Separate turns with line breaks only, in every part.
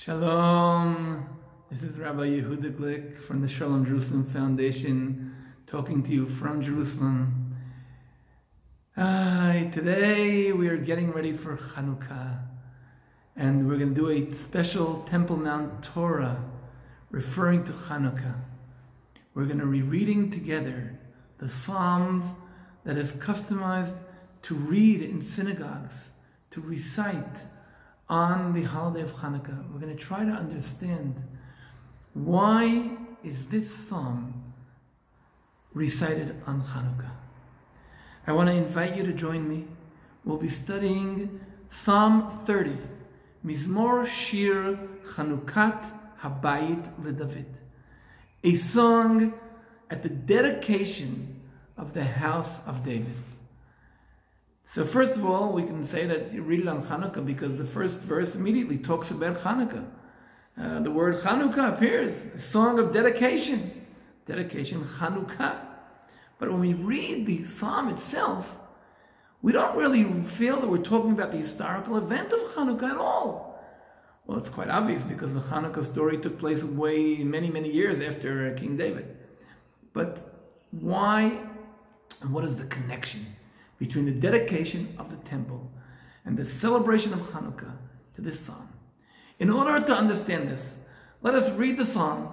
Shalom, this is Rabbi Yehudah Glick from the Shalom Jerusalem Foundation, talking to you from Jerusalem. Today we are getting ready for Hanukkah, and we're going to do a special Temple Mount Torah referring to Hanukkah. We're going to be reading together the Psalms that is customized to read in synagogues, to recite on the holiday of Hanukkah. We're going to try to understand why is this psalm recited on Hanukkah. I want to invite you to join me. We'll be studying Psalm 30, Mizmor Shir Hanukat Bait LeDavid, a song at the dedication of the house of David. So first of all, we can say that you read it on Hanukkah because the first verse immediately talks about Hanukkah. The word Hanukkah appears, a song of dedication. Dedication, Hanukkah. But when we read the psalm itself, we don't really feel that we're talking about the historical event of Hanukkah at all. Well, it's quite obvious because the Hanukkah story took place many years after King David. But why and what is the connection between the dedication of the temple and the celebration of Hanukkah to this psalm? In order to understand this, let us read the psalm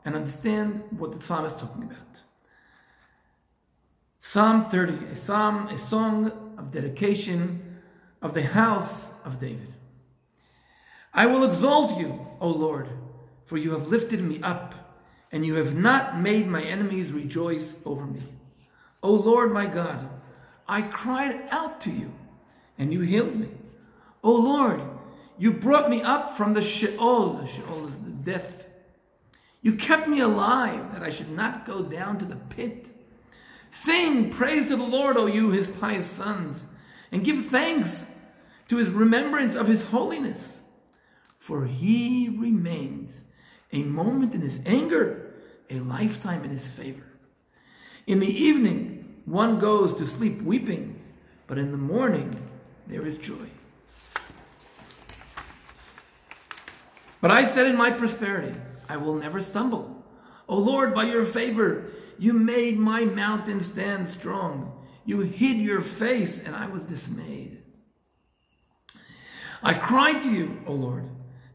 and understand what the psalm is talking about. Psalm 30, a song of dedication of the house of David. I will exalt you, O Lord, for you have lifted me up, and you have not made my enemies rejoice over me. O Lord my God, I cried out to you, and you healed me. O Lord, you brought me up from the Sheol. The Sheol is the death. You kept me alive, that I should not go down to the pit. Sing praise to the Lord, O you, his pious sons, and give thanks to his remembrance of his holiness. For he remains a moment in his anger, a lifetime in his favor. In the evening, one goes to sleep weeping, but in the morning there is joy. But I said in my prosperity, I will never stumble. O Lord, by your favor, you made my mountain stand strong. You hid your face, and I was dismayed. I cried to you, O Lord,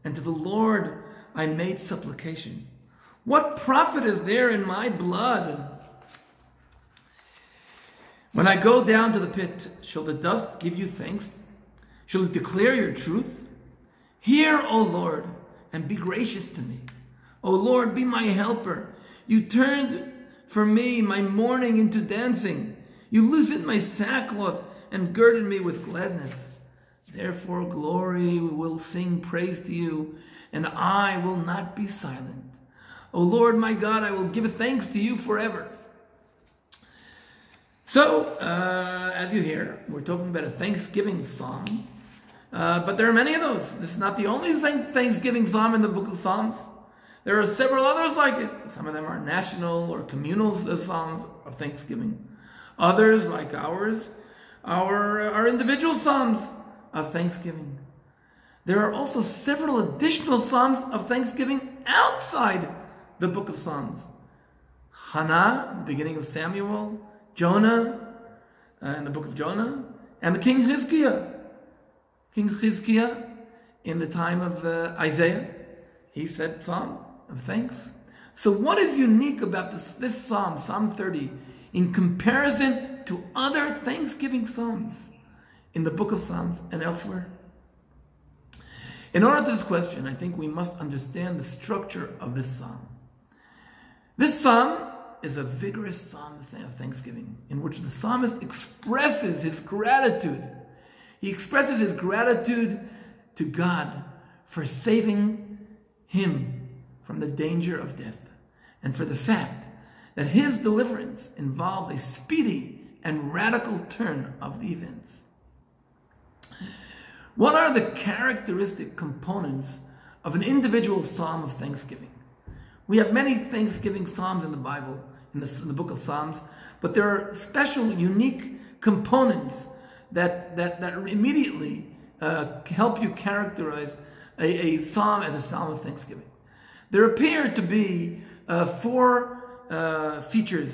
and to the Lord I made supplication. What profit is there in my blood? When I go down to the pit, shall the dust give you thanks? Shall it declare your truth? Hear, O Lord, and be gracious to me. O Lord, be my helper. You turned for me my mourning into dancing. You loosened my sackcloth and girded me with gladness. Therefore, glory will sing praise to you, and I will not be silent. O Lord, my God, I will give thanks to you forever. So, as you hear, we're talking about a Thanksgiving psalm, but there are many of those. This is not the only Thanksgiving psalm in the book of Psalms. There are several others like it. Some of them are national or communal psalms of Thanksgiving. Others, like ours, are individual psalms of Thanksgiving. There are also several additional psalms of Thanksgiving outside the book of Psalms. Hannah, beginning of Samuel, Jonah, in the book of Jonah, and the King Chizkiah. King Chizkiah, in the time of Isaiah, he said psalm of thanks. So what is unique about this psalm, Psalm 30, in comparison to other Thanksgiving psalms in the book of Psalms and elsewhere? In order to this question, I think we must understand the structure of this psalm. This psalm is a vigorous psalm of thanksgiving, in which the psalmist expresses his gratitude. He expresses his gratitude to God for saving him from the danger of death, and for the fact that his deliverance involved a speedy and radical turn of the events. What are the characteristic components of an individual psalm of thanksgiving? We have many Thanksgiving psalms in the Bible, in the book of Psalms, but there are special, unique components that immediately help you characterize a psalm as a psalm of thanksgiving. There appear to be 4 features,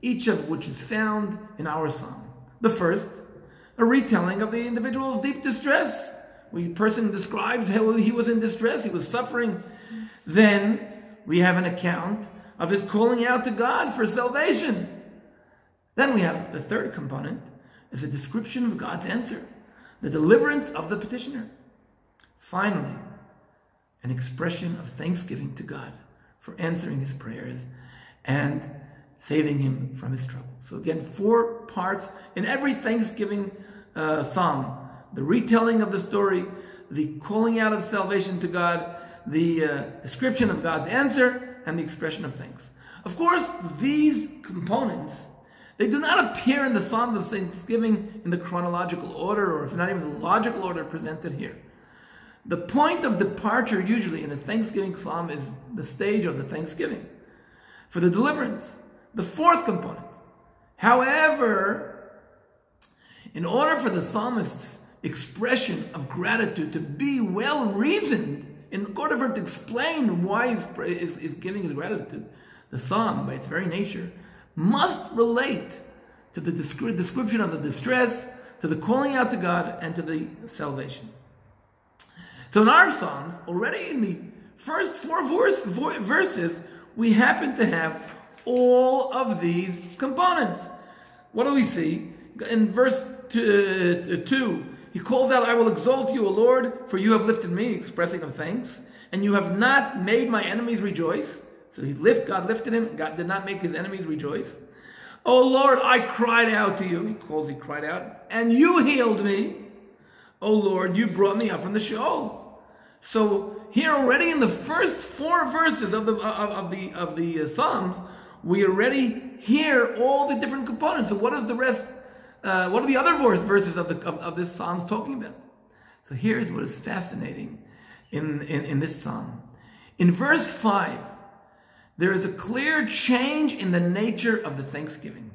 each of which is found in our psalm. The first, a retelling of the individual's deep distress. The person describes how he was in distress, he was suffering. Then we have an account of his calling out to God for salvation. Then we have the third component, is a description of God's answer, the deliverance of the petitioner. Finally, an expression of thanksgiving to God for answering his prayers and saving him from his trouble. So again, 4 parts in every Thanksgiving psalm. The retelling of the story, the calling out of salvation to God, the description of God's answer, and the expression of thanks. Of course, these components, they do not appear in the Psalms of Thanksgiving in the chronological order, or if not even the logical order presented here. The point of departure usually in a Thanksgiving psalm is the stage of the Thanksgiving for the deliverance, the 4th component. However, in order for the psalmist's expression of gratitude to be well reasoned, in order for him to explain why he's giving his gratitude, the psalm, by its very nature, must relate to the description of the distress, to the calling out to God, and to the salvation. So in our psalms, already in the first 4 verses, we happen to have all of these components. What do we see? In verse 2, he calls out, I will exalt you, O Lord, for you have lifted me, expressing of thanks, and you have not made my enemies rejoice. So God lifted him, God did not make his enemies rejoice. O Lord, I cried out to you, he cried out, and you healed me. O Lord, you brought me up from the Sheol. So here already in the first 4 verses of the Psalms, we already hear all the different components. So what is the rest? What are the other verses of this Psalm talking about? So here's what is fascinating in this Psalm. In verse 5, there is a clear change in the nature of the thanksgiving.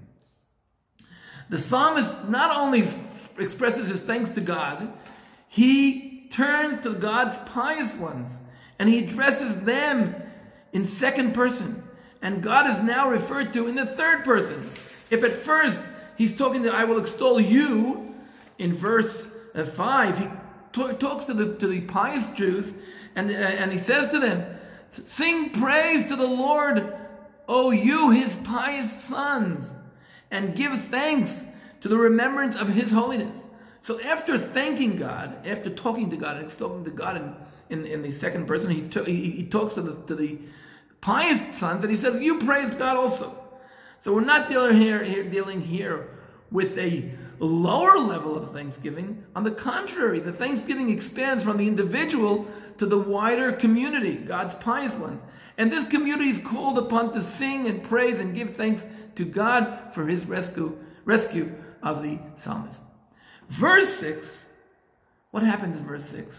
The psalmist not only expresses his thanks to God, he turns to God's pious ones and he addresses them in 2nd person. And God is now referred to in the 3rd person. If at first he's talking to, I will extol you, in verse 5, he talks to the pious Jews, and he says to them, sing praise to the Lord, O you, his pious sons, and give thanks to the remembrance of his holiness. So after thanking God, after talking to God and extolling to God in the 2nd person, he talks to the pious sons, and he says, you praise God also. So we're not dealing here with a lower level of thanksgiving. On the contrary, the thanksgiving expands from the individual to the wider community, God's pious ones. And this community is called upon to sing and praise and give thanks to God for his rescue of the psalmist. Verse 6, what happens in verse 6?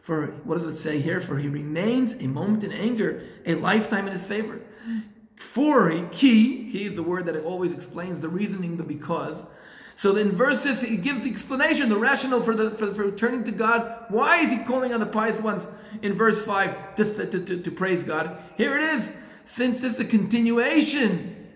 For, what does it say here? For he remains a moment in anger, a lifetime in his favor. For key is the word that it always explains the reasoning, the because. So in verse 6, he gives the explanation, the rationale for returning to God. Why is he calling on the pious ones in verse 5 to praise God? Here it is. Since this is a continuation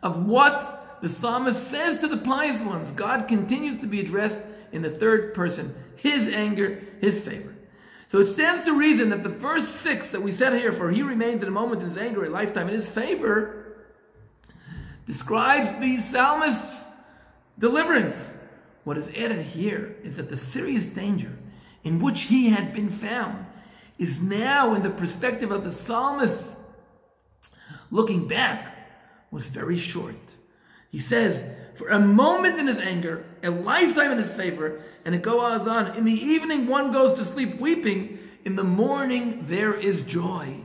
of what the psalmist says to the pious ones, God continues to be addressed in the 3rd person. His anger, his favor. So it stands to reason that the verse 6 that we said here, for he remains in a moment in his anger, a lifetime in his favor, describes the psalmist's deliverance. What is added here is that the serious danger in which he had been found is now, in the perspective of the psalmist, looking back, was very short. He says, for a moment in his anger, a lifetime in his favor, and it goes on. In the evening one goes to sleep weeping. In the morning there is joy.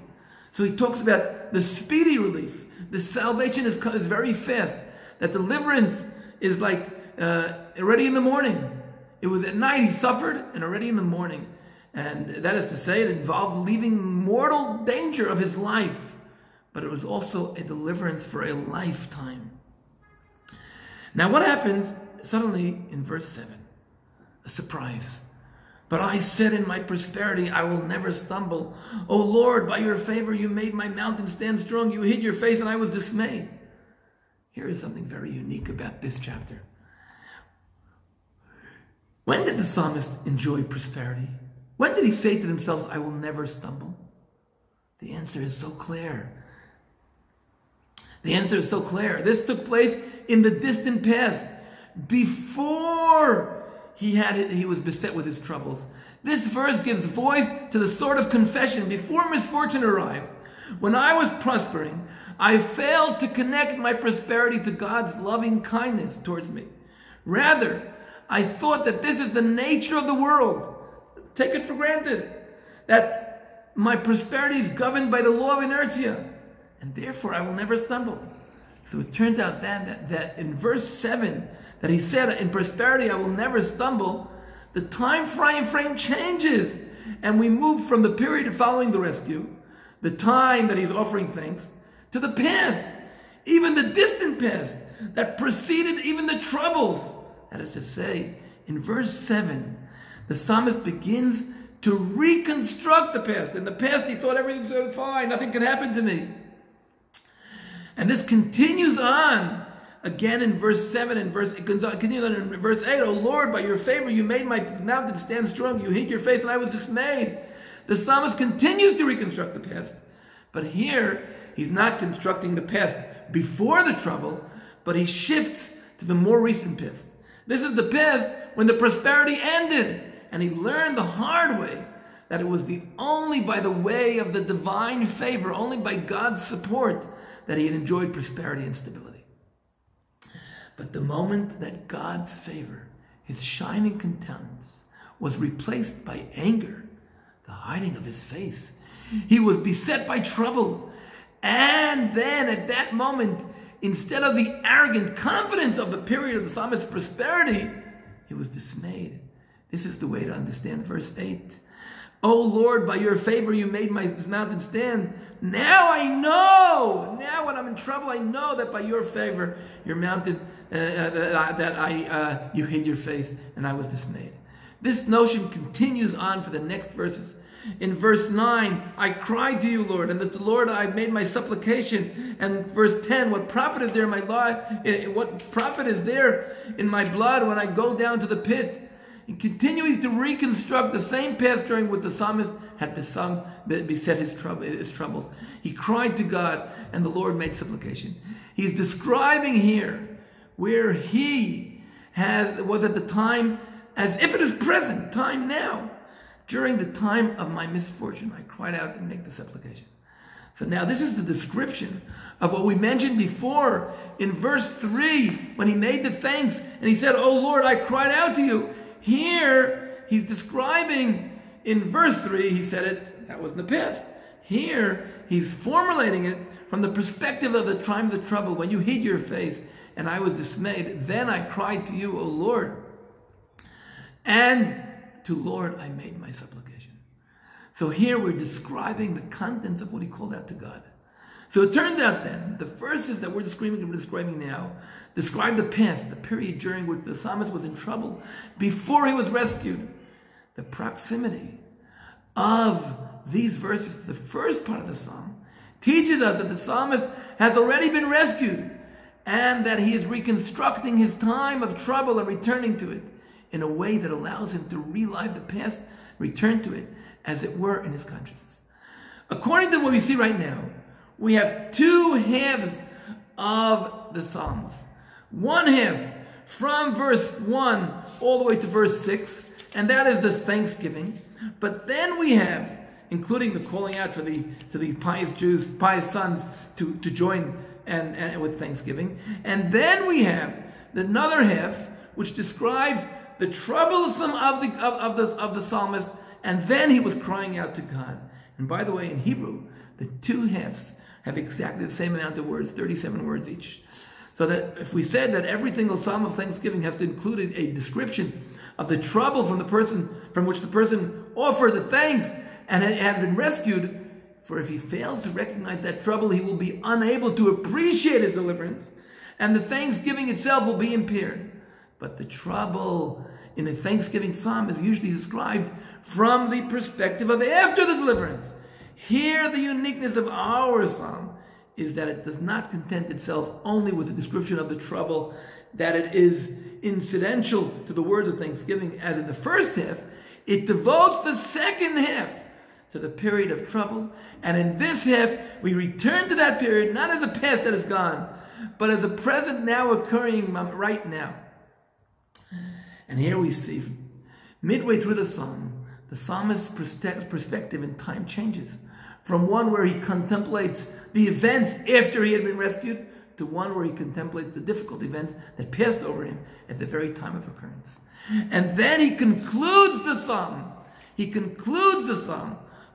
So he talks about the speedy relief. The salvation is very fast. That deliverance is like already in the morning. It was at night he suffered, and already in the morning. And that is to say, it involved leaving mortal danger of his life. But it was also a deliverance for a lifetime. Now what happens suddenly in verse 7? A surprise. But I said in my prosperity, I will never stumble. O Lord, by your favor you made my mountain stand strong. You hid your face and I was dismayed. Here is something very unique about this chapter. When did the psalmist enjoy prosperity? When did he say to himself, I will never stumble? The answer is so clear. The answer is so clear. This took place in the distant past, before he was beset with his troubles. This verse gives voice to the sort of confession before misfortune arrived. When I was prospering, I failed to connect my prosperity to God's loving kindness towards me. Rather, I thought that this is the nature of the world. Take it for granted that my prosperity is governed by the law of inertia, and therefore I will never stumble. So it turns out that in verse 7, that he said, in prosperity I will never stumble, the time frame changes, and we move from the period following the rescue, the time that he's offering thanks, to the past, even the distant past, that preceded even the troubles. That is to say, in verse 7, the psalmist begins to reconstruct the past. In the past he thought everything's fine, nothing can happen to me. And this continues on again in verse 7 and it continues on in verse 8. O Lord, by your favor you made my mountain stand strong. You hid your face and I was dismayed. The psalmist continues to reconstruct the past. But here, he's not constructing the past before the trouble, but he shifts to the more recent past. This is the past when the prosperity ended. And he learned the hard way that it was only by the way of the divine favor, only by God's support, that he had enjoyed prosperity and stability. But the moment that God's favor, his shining countenance, was replaced by anger, the hiding of his face, he was beset by trouble. And then at that moment, instead of the arrogant confidence of the period of the psalmist's prosperity, he was dismayed. This is the way to understand verse 8. O Lord, by your favor you made my mountain stand. Now I know. Now when I'm in trouble, I know that by your favor, your mountain, you hid your face and I was dismayed. This notion continues on for the next verses. In verse 9, I cried to you, Lord, and that the Lord I made my supplication. And verse 10, what profit is there in my life? What profit is there in my blood when I go down to the pit? He continues to reconstruct the same path during which the psalmist had beset his troubles. He cried to God, and the Lord made supplication. He's describing here where he was at the time as if it is present, time now. During the time of my misfortune, I cried out and made the supplication. So now this is the description of what we mentioned before in verse 3, when he made the thanks, and he said, "Oh Lord, I cried out to you." Here, he's describing, in verse 3, he said it, that was in the past. Here, he's formulating it from the perspective of the time of the trouble, when you hid your face, and I was dismayed. Then I cried to you, O Lord. And to Lord I made my supplication. So here we're describing the contents of what he called out to God. So it turns out then, the verses that we're describing now, describe the past, the period during which the psalmist was in trouble, before he was rescued. The proximity of these verses to the first part of the psalm teaches us that the psalmist has already been rescued, and that he is reconstructing his time of trouble and returning to it in a way that allows him to relive the past, return to it, as it were, in his consciousness. According to what we see right now, we have two halves of the Psalms. One half from verse 1 all the way to verse 6, and that is the thanksgiving. But then we have, including the calling out to the pious Jews, pious sons, to join and with thanksgiving. And then we have another half which describes the troublesome of the psalmist, and then he was crying out to God. And by the way, in Hebrew, the two halves have exactly the same amount of words, 37 words each. So that if we said that every single psalm of thanksgiving has to include a description of the trouble from which the person offered the thanks and had been rescued, for if he fails to recognize that trouble, he will be unable to appreciate his deliverance, and the thanksgiving itself will be impaired. But the trouble in a Thanksgiving psalm is usually described from the perspective of after the deliverance. Here, the uniqueness of our psalm is that it does not content itself only with the description of the trouble, that it is incidental to the words of thanksgiving as in the first half. It devotes the second half to the period of trouble, and in this half we return to that period not as a past that is gone, but as a present now occurring right now. And here we see, midway through the psalm, the psalmist's perspective in time changes from one where he contemplates the events after he had been rescued to one where he contemplates the difficult events that passed over him at the very time of occurrence. And then he concludes the psalm.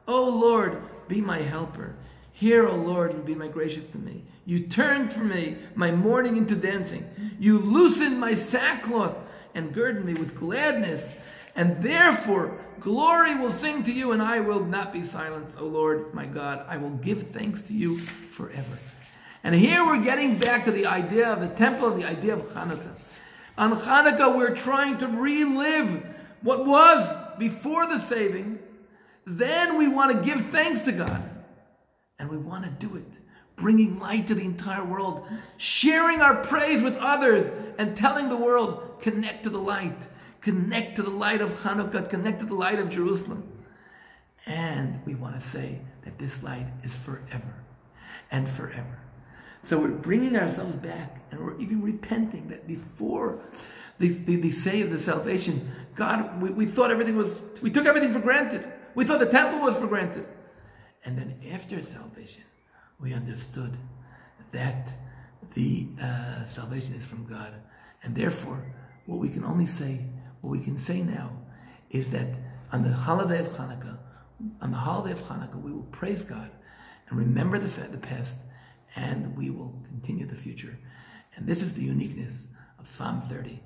O Lord, be my helper. Hear, O Lord, and be my gracious to me. You turned for me my mourning into dancing. You loosened my sackcloth and girded me with gladness. And therefore, glory will sing to you, and I will not be silent. O Lord, my God, I will give thanks to you forever. And here we're getting back to the idea of the temple and the idea of Hanukkah. On Hanukkah, we're trying to relive what was before the saving. Then we want to give thanks to God. And we want to do it, bringing light to the entire world, sharing our praise with others, and telling the world, connect to the light. Connect to the light of Hanukkah, connect to the light of Jerusalem. And we want to say that this light is forever and forever. So we're bringing ourselves back, and we're even repenting that before the save, the salvation, God, we thought we took everything for granted. We thought the temple was for granted. And then after salvation, we understood that the salvation is from God. And therefore, what we can say now is that on the holiday of Hanukkah, we will praise God and remember the past, and we will continue the future. And this is the uniqueness of Psalm 30.